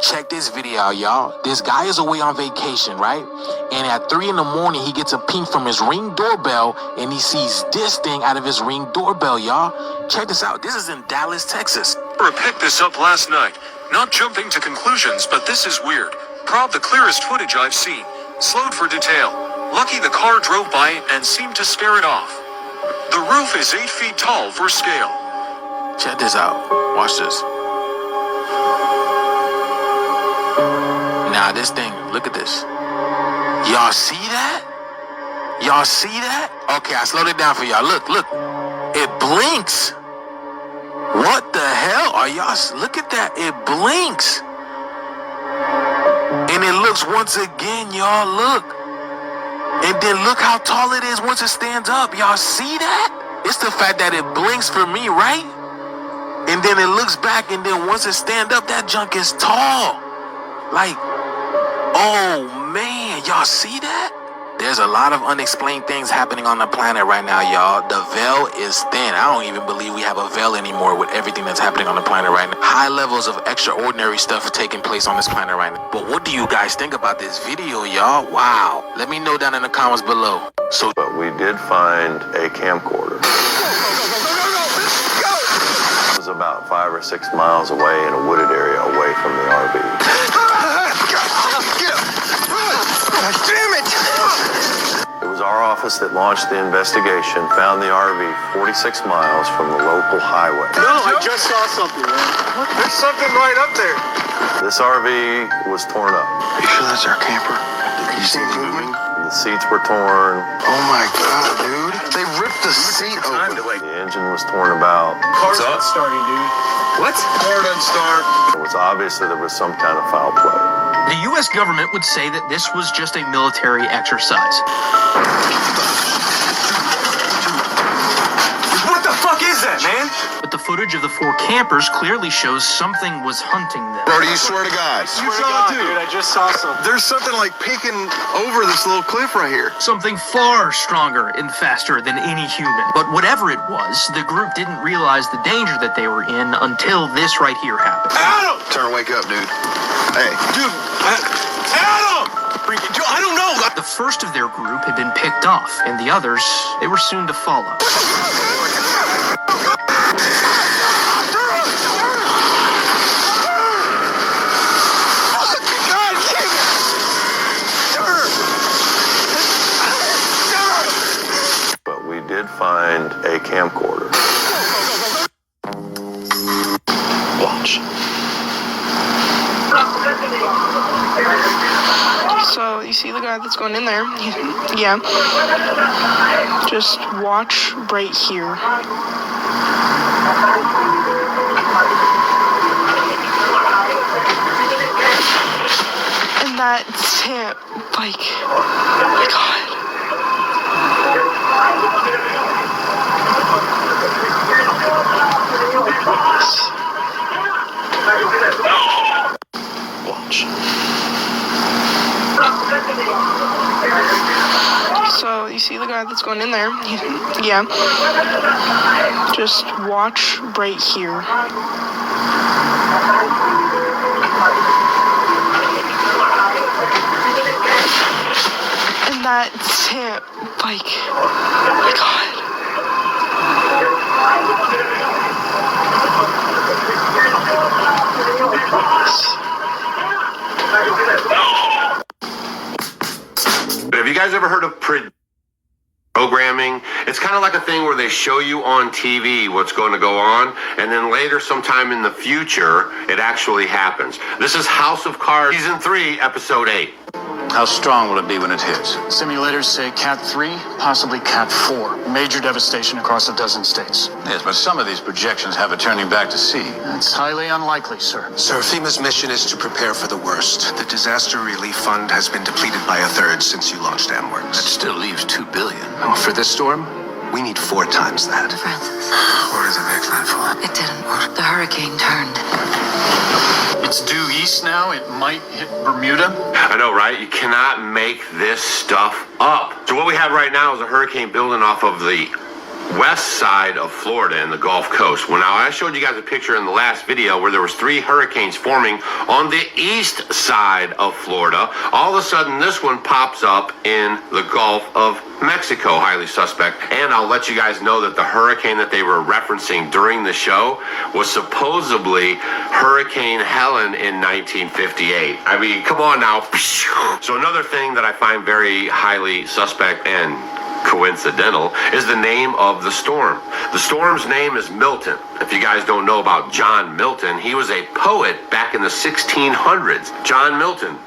check this video out, y'all. This guy is away on vacation, right? And at 3 in the morning, he gets a ping from his Ring doorbell, and he sees this thing out of his Ring doorbell, y'all. Check this out. This is in Dallas, Texas. I picked this up last night. Not jumping to conclusions, but this is weird. Prob the clearest footage I've seen. Slowed for detail. Lucky the car drove by and seemed to scare it off. The roof is 8 feet tall for scale. Check this out. Watch this. Nah, this thing, look at this. Y'all see that? Y'all see that? Okay, I slowed it down for y'all. Look. It blinks. What the hell are y'all? Look at that. It blinks. And it looks once again, y'all. Look. And then look how tall it is once it stands up. Y'all see that? It's the fact that it blinks for me, right? And then it looks back, and then once it stands up, that junk is tall. Like, oh man, y'all see that? There's a lot of unexplained things happening on the planet right now, y'all. The veil is thin. I don't even believe we have a veil anymore with everything that's happening on the planet right now. High levels of extraordinary stuff taking place on this planet right now. But what do you guys think about this video, y'all? Wow. Let me know down in the comments below. But we did find a camcorder. It was about 5 or 6 miles away in a wooded area away from the RV. Damn it! It was our office that launched the investigation, found the RV 46 miles from the local highway. No, I just saw something, man. There's something right up there. This RV was torn up. You sure that's our camper? You see it moving? The seats were torn. Oh my god, dude. They ripped the seat open. The engine was torn about. Car's not starting, dude. What? Car doesn't start. It was obvious that there was some kind of foul play. The U.S. government would say that this was just a military exercise. What the fuck is that, man? But the footage of the 4 campers clearly shows something was hunting them. Brody, you swear to God. You saw it, dude. I just saw something. There's something like peeking over this little cliff right here. Something far stronger and faster than any human. But whatever it was, the group didn't realize the danger that they were in until this right here happened. Adam! Turn, wake up, dude. Hey. Dude, Adam! I don't know. The first of their group had been picked off, and the others, they were soon to follow. But we did find a camcorder. Watch. So, you see the guy that's going in there? Yeah. Just watch right here. And that's him. Like, oh my god. Watch. So, you see the guy that's going in there? Yeah. Just watch right here. And that's him. Like, oh my god. Have you guys ever heard of programming? It's kind of like a thing where they show you on TV what's going to go on, and then later, sometime in the future, it actually happens. This is House of Cards, Season 3, Episode 8. How strong will it be when it hits? Simulators say Cat 3, possibly Cat 4. Major devastation across a dozen states. Yes, but some of these projections have it turning back to sea. That's highly unlikely, sir. Sir, FEMA's mission is to prepare for the worst. The disaster relief fund has been depleted by 1/3 since you launched AmWorks. That still leaves $2 billion. For this storm, we need 4 times that. Francis. What is the next landfall? It didn't work. The hurricane turned. It's due east now. It might hit Bermuda. I know, right? You cannot make this stuff up. So what we have right now is a hurricane building off of the west side of Florida in the Gulf Coast. Well, now I showed you guys a picture in the last video where there was 3 hurricanes forming on the east side of Florida. All of a sudden, this one pops up in the Gulf of Mexico, highly suspect. And I'll let you guys know that the hurricane that they were referencing during the show was supposedly Hurricane Helen in 1958. I mean, come on now. So another thing that I find very highly suspect and coincidental is the name of the storm. The storm's name is Milton. If you guys don't know about John Milton, he was a poet back in the 1600s. John Milton.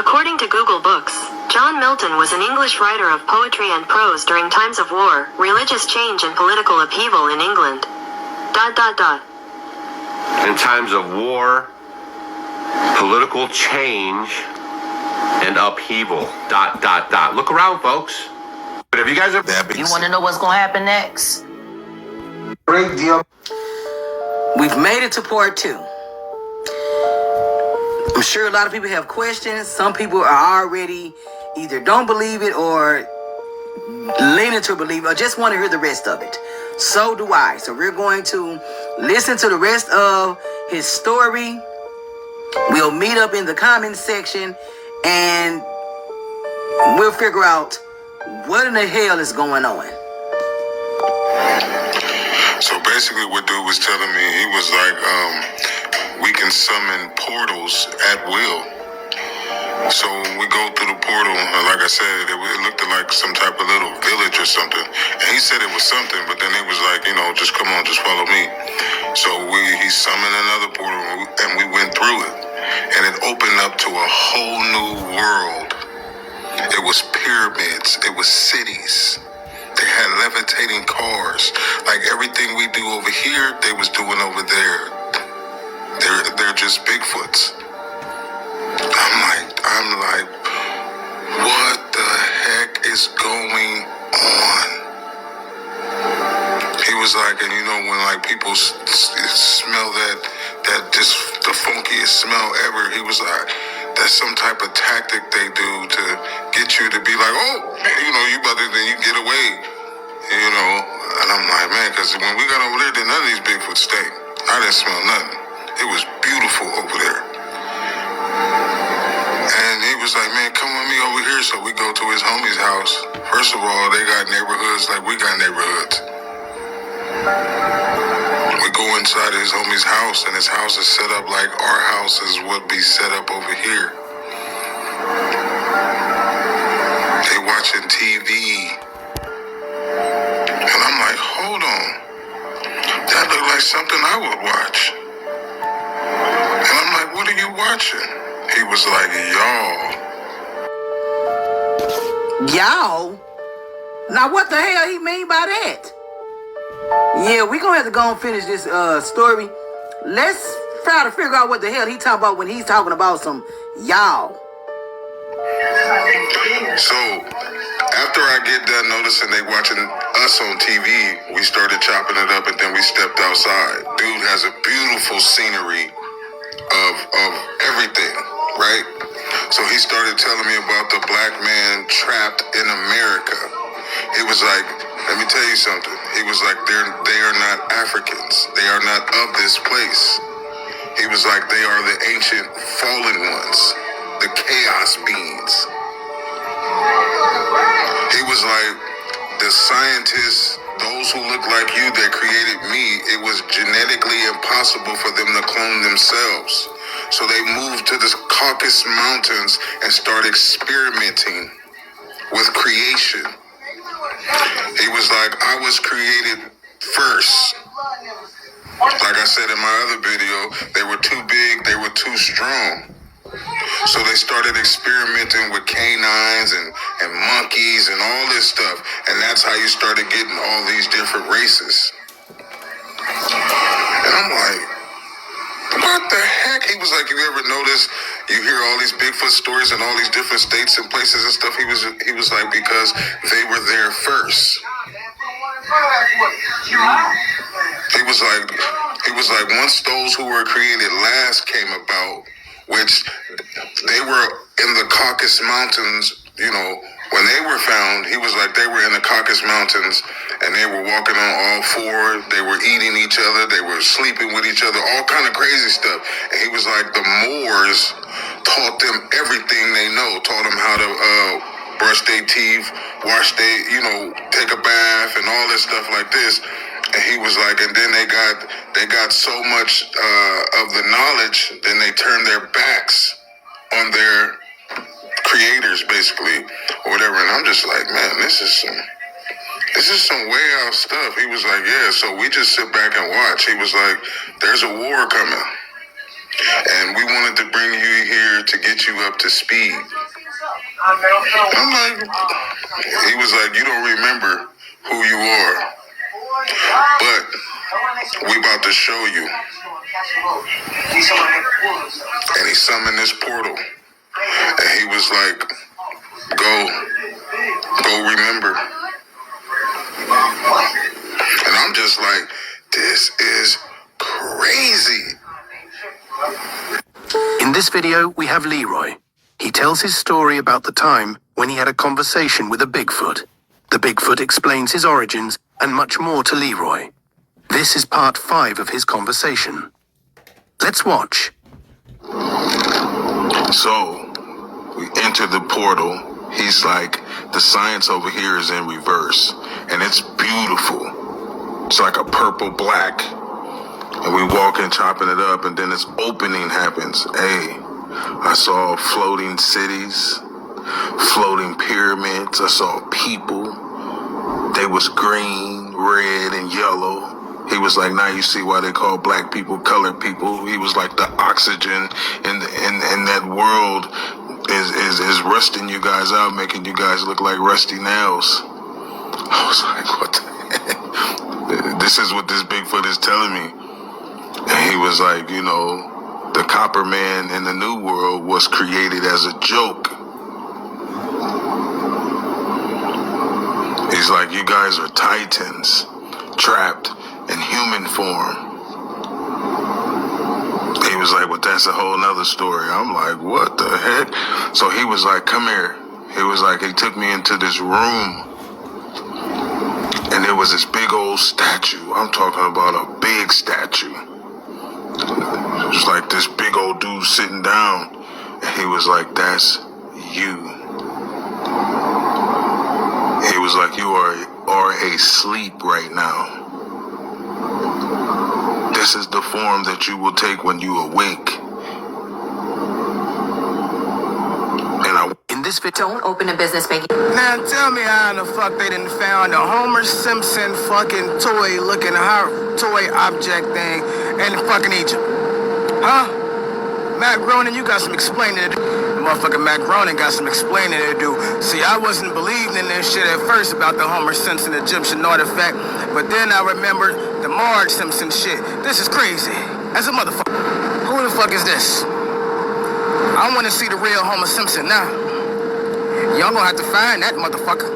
According to Google Books, John Milton was an English writer of poetry and prose during times of war, religious change and political upheaval in England. ... In times of war, political change, and upheaval. ... Look around, folks. But if you guys are... You want to know what's going to happen next? We've made it to part 2. I'm sure a lot of people have questions. Some people are already either don't believe it or leaning to believe it or just want to hear the rest of it. So do I. So we're going to listen to the rest of his story. We'll meet up in the comments section and we'll figure out what in the hell is going on. So basically what dude was telling me, he was like, we can summon portals at will. So we go through the portal, and like I said, it looked like some type of little village or something. And he said it was something, but then it was like, just come on, just follow me. So he summoned another portal, and we went through it. And it opened up to a whole new world. It was pyramids, it was cities. They had levitating cars. Like everything we do over here, they was doing over there. They're just Bigfoots. I'm like, what the heck is going on? He was like, and when like people smell that just the funkiest smell ever, he was like, that's some type of tactic they do to get you to be like, oh, you better than you get away, And I'm like, man, because when we got over there, none of these Bigfoot stink. I didn't smell nothing. It was beautiful over there. And he was like, man, come with me over here. So we go to his homie's house. First of all, they got neighborhoods like we got neighborhoods. We go inside his homie's house, and his house is set up like our houses would be set up over here. They watching TV. And I'm like, hold on. That looked like something I would watch. And I'm like, what are you watching? He was like, y'all. Y'all? Now what the hell he mean by that? Yeah, we gonna have to go and finish this story. Let's try to figure out what the hell he talking about when he's talking about some y'all. So, after I get done noticing they watching us on TV, we started chopping it up and then we stepped outside. Dude has a beautiful scenery of everything, right? So he started telling me about the black man trapped in America. He was like, let me tell you something. He was like, they are not Africans. They are not of this place. He was like, they are the ancient fallen ones, the chaos beings. He was like, the scientists, those who look like you that created me, it was genetically impossible for them to clone themselves. So they moved to the Caucasus Mountains and started experimenting with creation. He was like, I was created first. Like I said in my other video, they were too big, they were too strong. So they started experimenting with canines and monkeys and all this stuff. And that's how you started getting all these different races. And I'm like, what the heck? He was like, you ever notice you hear all these Bigfoot stories in all these different states and places and stuff? He was like, because they were there first. He was like, once those who were created last came about, which they were in the Caucasus Mountains, When they were found, he was like they were in the Caucasus Mountains and they were walking on all four. They were eating each other. They were sleeping with each other, all kind of crazy stuff. And he was like the Moors taught them everything they know, taught them how to brush their teeth, wash their, take a bath and all this stuff like this. And he was like, and then they got so much of the knowledge, then they turned their backs on their creators, basically, or whatever. And I'm just like, man, this is some way out stuff. He was like, yeah, so we just sit back and watch. He was like, there's a war coming, and we wanted to bring you here to get you up to speed. I'm like, he was like, you don't remember who you are, but we about to show you. And he summoned this portal. And he was like, go remember. And I'm just like, this is crazy. In this video, we have Leroy. He tells his story about the time when he had a conversation with a Bigfoot. The Bigfoot explains his origins and much more to Leroy. This is part 5 of his conversation. Let's watch. So, we enter the portal. He's like, the science over here is in reverse. And it's beautiful. It's like a purple black. And we walk in, chopping it up, and then this opening happens. Hey, I saw floating cities, floating pyramids. I saw people. They was green, red, and yellow. He was like, now you see why they call black people colored people. He was like, the oxygen in that world is rusting you guys out, making you guys look like rusty nails. I was like, what the heck? This is what this Bigfoot is telling me. And he was like, the copper man in the new world was created as a joke. He's like, you guys are titans, trapped in human form. He was like, well, that's a whole nother story. I'm like, what the heck? So he was like, come here. He was like, he took me into this room. And there was this big old statue. I'm talking about a big statue. It was like this big old dude sitting down. And he was like, that's you. He was like, you are asleep right now. This is the form that you will take when you awake. In this video, Don't open a business banking. Now tell me how in the fuck they done found a Homer Simpson fucking toy-looking toy object thing in fucking Egypt. Huh? Matt Groening, you got some explaining to do. Motherfucker Matt Groening got some explaining to do. See, I wasn't believing in this shit at first about the Homer Simpson Egyptian artifact, but then I remembered the Marge Simpson shit. This is crazy. As a motherfucker. Who the fuck is this? I want to see the real Homer Simpson now. Y'all gonna have to find that motherfucker.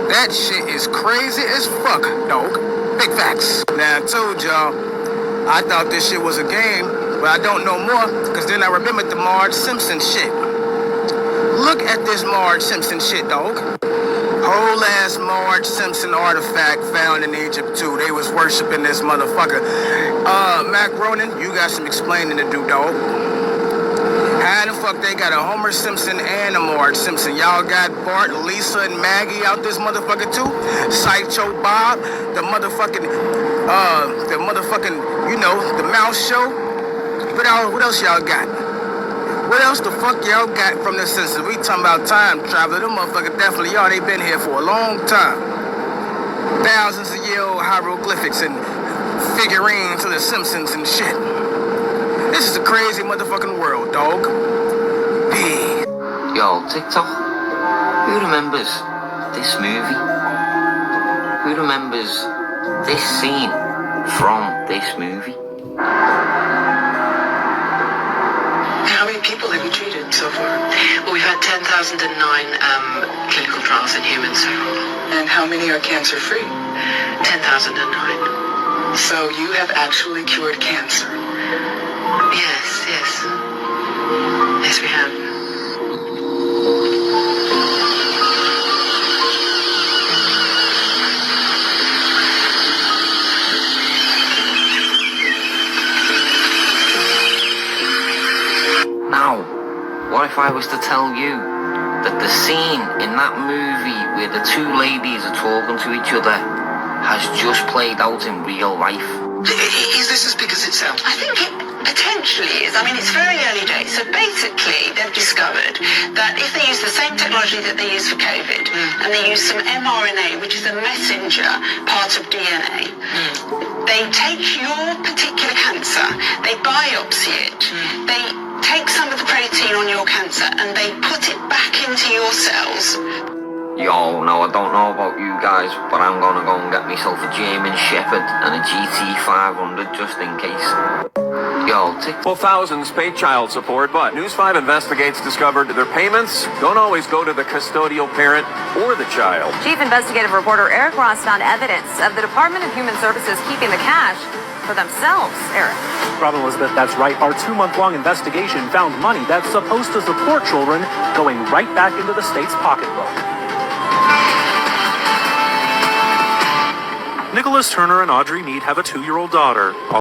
That shit is crazy as fuck, dog. Big facts. Now, I told y'all, I thought this shit was a game, but I don't know more, because then I remembered the Marge Simpson shit. Look at this Marge Simpson shit, dog. Whole ass Marge Simpson artifact found in Egypt, too. They was worshiping this motherfucker. Matt Groening, you got some explaining to do, dog. How the fuck they got a Homer Simpson and a Marge Simpson? Y'all got Bart, Lisa, and Maggie out this motherfucker too? Sideshow Bob, the motherfucking, the mouse show? What else y'all got? What else the fuck y'all got from the Simpsons? We talking about time travel. Them motherfuckers definitely y'all. They been here for a long time. Thousands of year old hieroglyphics and figurines of the Simpsons and shit. This is a crazy motherfucking world, dog. Hey. Yo, TikTok, who remembers this movie? Who remembers this scene from this movie? How many people have you treated so far? Well, we've had 10,009 clinical trials in humans so far. And how many are cancer-free? 10,009. So you have actually cured cancer? Yes. Yes, we have. if I was to tell you that the scene in that movie where the two ladies are talking to each other has just played out in real life? Is this as big as it sounds? I think it potentially is. I mean, it's very early days. So basically, they've discovered that if they use the same technology that they use for COVID, and they use some mRNA, which is a messenger part of DNA, they take your particular cancer, they biopsy it, they take some of the protein on your cancer, and they put it back into your cells. Yo, no, I don't know about you guys, but I'm gonna go and get myself a German Shepherd and a GT 500 just in case. Yo, Well, thousands pay child support, but News 5 Investigates discovered their payments don't always go to the custodial parent or the child. Chief investigative reporter Eric Ross found evidence of the Department of Human Services keeping the cash for themselves. Eric. Robin Elizabeth, that's right. Our 2-month-long investigation found money that's supposed to support children going right back into the state's pocketbook. Nicholas Turner and Audrey Mead have a 2-year-old daughter.